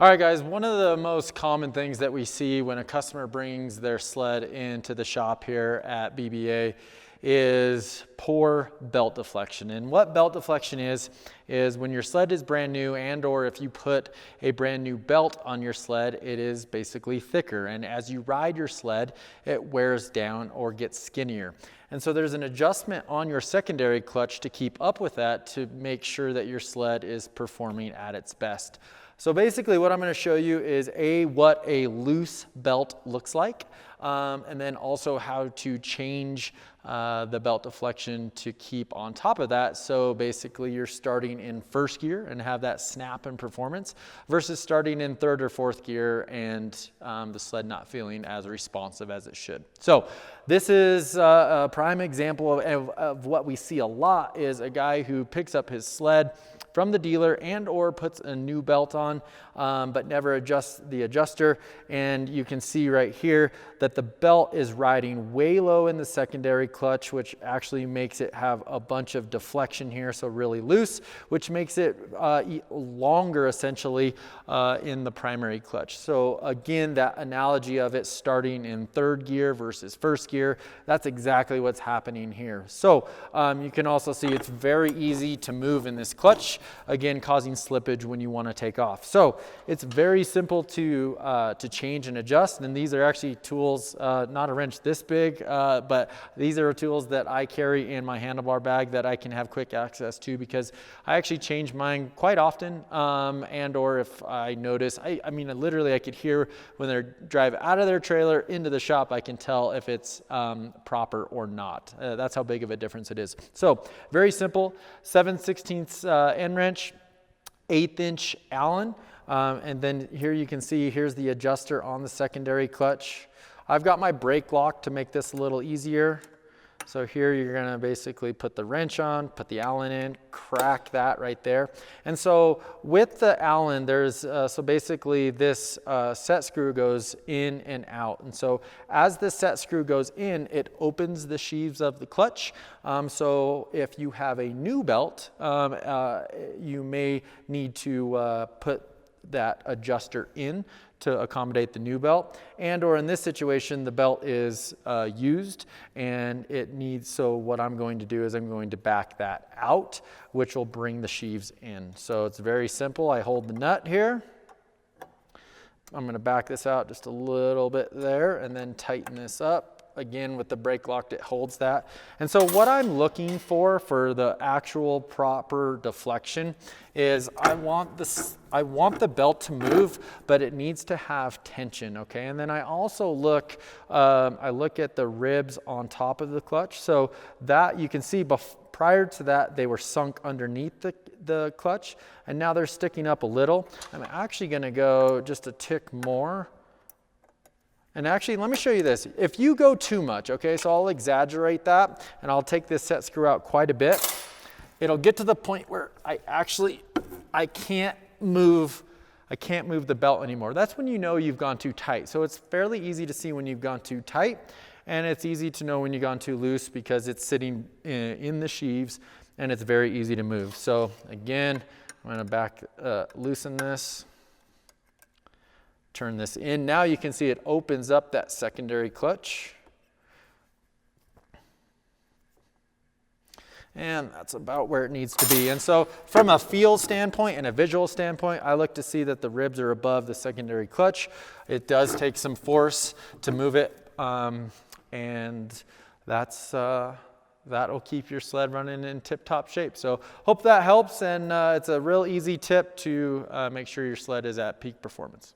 All right, guys, one of the most common things that we see when a customer brings their sled into the shop here at BBA is poor belt deflection. And what belt deflection is when your sled is brand new and or if you put a brand new belt on your sled, it is basically thicker. And as you ride your sled, it wears down or gets skinnier. And so there's an adjustment on your secondary clutch to keep up with that to make sure that your sled is performing at its best. So basically what I'm going to show you is what a loose belt looks like, and then also how to change the belt deflection to keep on top of that. So basically you're starting in first gear and have that snap and performance versus starting in third or fourth gear and the sled not feeling as responsive as it should. So this is a prime example of what we see a lot is a guy who picks up his sled from the dealer and or puts a new belt on, but never adjusts the adjuster. And you can see right here that the belt is riding way low in the secondary clutch, which actually makes it have a bunch of deflection here, so really loose, which makes it longer essentially in the primary clutch. So again, that analogy of it starting in third gear versus first gear, that's exactly what's happening here. So you can also see it's very easy to move in this clutch, again causing slippage when you want to take off. So it's very simple to change and adjust, and these are actually tools, not a wrench this big, but these are tools that I carry in my handlebar bag that I can have quick access to because I actually change mine quite often, and or if I notice, I mean literally I could hear when they drive out of their trailer into the shop, I can tell if it's proper or not. That's how big of a difference it is. So very simple, 7/16 end wrench, 1/8 inch Allen, and then here you can see here's the adjuster on the secondary clutch. I've got my brake lock to make this a little easier. So here you're going to basically put the wrench on, put the Allen in, crack that right there. And so with the Allen, there's so basically this set screw goes in and out. And so as the set screw goes in, it opens the sheaves of the clutch. So if you have a new belt, you may need to put that adjuster in to accommodate the new belt, and or in this situation the belt is used and it needs, so what I'm going to do is I'm going to back that out, which will bring the sheaves in. So it's very simple. I hold the nut here, I'm going to back this out just a little bit there and then tighten this up. Again, with the brake lock, it holds that. And so what I'm looking for the actual proper deflection is I want the belt to move, but it needs to have tension, okay? And then I also look at the ribs on top of the clutch. So that you can see prior to that, they were sunk underneath the clutch, and now they're sticking up a little. I'm actually gonna go just a tick more. And actually, let me show you this. If you go too much, okay, so I'll exaggerate that and I'll take this set screw out quite a bit. It'll get to the point where I can't move the belt anymore. That's when you know you've gone too tight. So it's fairly easy to see when you've gone too tight, and it's easy to know when you've gone too loose because it's sitting in the sheaves and it's very easy to move. So again, I'm gonna loosen this. Turn this in. Now you can see it opens up that secondary clutch. And that's about where it needs to be. And so from a feel standpoint and a visual standpoint, I look to see that the ribs are above the secondary clutch. It does take some force to move it, and that'll keep your sled running in tip-top shape. So hope that helps, and it's a real easy tip to make sure your sled is at peak performance.